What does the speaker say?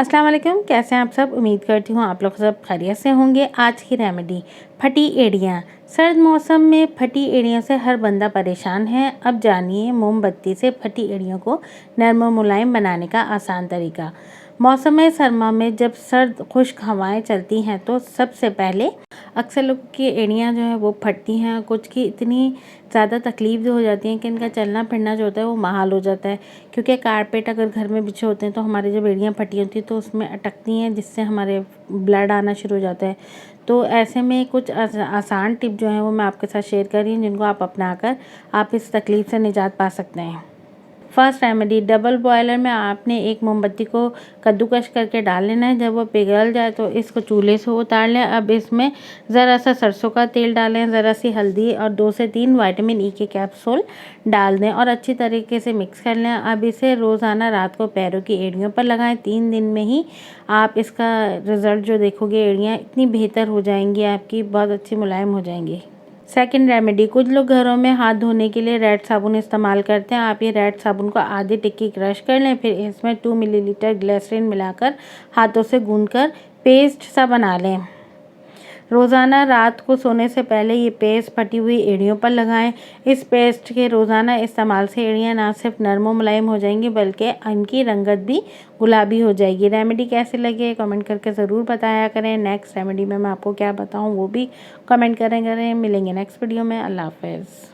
अस्सलाम वालेकुम, कैसे हैं आप सब। उम्मीद करती हूँ आप लोग सब खैरियत से होंगे। आज की रेमेडी फटी एड़ियाँ। सर्द मौसम में फटी एड़ियों से हर बंदा परेशान है। अब जानिए मोमबत्ती से फटी एड़ियों को नरम और मुलायम बनाने का आसान तरीका। मौसम सरमा में जब सर्द खुश्क हवाएं चलती हैं तो सबसे पहले अक्सर लोगों की एड़ियाँ जो है वो फटती हैं। कुछ की इतनी ज़्यादा तकलीफ हो जाती है कि इनका चलना फिरना जो होता है वो महाल हो जाता है, क्योंकि कारपेट अगर घर में बिछे होते हैं तो हमारी जब एड़ियाँ फटी होती हैं तो उसमें अटकती हैं, जिससे हमारे ब्लड आना शुरू हो जाता है। तो ऐसे में कुछ आसान टिप जो है वो मैं आपके साथ शेयर कर रही हूँ, जिनको आप अपनाकर आप इस तकलीफ से निजात पा सकते हैं। फर्स्ट रेमेडी, डबल बॉयलर में आपने एक मोमबत्ती को कद्दूकस करके डाल लेना है। जब वो पिघल जाए तो इसको चूल्हे से उतार लें। अब इसमें ज़रा सा सरसों का तेल डालें, ज़रा सी हल्दी और 2 से 3 विटामिन ई के कैप्सूल डाल दें और अच्छी तरीके से मिक्स कर लें। अब इसे रोज़ाना रात को पैरों की एड़ियों पर लगाएं। 3 दिन में ही आप इसका रिज़ल्ट जो देखोगे, एड़ियाँ इतनी बेहतर हो जाएंगी आपकी, बहुत अच्छी मुलायम हो जाएंगी। सेकंड रेमेडी, कुछ लोग घरों में हाथ धोने के लिए रेड साबुन इस्तेमाल करते हैं। आप ये रेड साबुन को आधी टिक्की क्रश कर लें, फिर इसमें 2 मिलीलीटर ग्लिसरीन मिलाकर हाथों से गूंथकर पेस्ट सा बना लें। रोज़ाना रात को सोने से पहले ये पेस्ट फटी हुई एड़ियों पर लगाएं। इस पेस्ट के रोज़ाना इस्तेमाल से एड़ियाँ ना सिर्फ नरम और मुलायम हो जाएंगी बल्कि इनकी रंगत भी गुलाबी हो जाएगी। रेमेडी कैसी लगी कमेंट करके ज़रूर बताया करें। नेक्स्ट रेमेडी में मैं आपको क्या बताऊँ वो भी कमेंट करें। मिलेंगे नेक्स्ट वीडियो में। अल्लाह हाफ़िज़।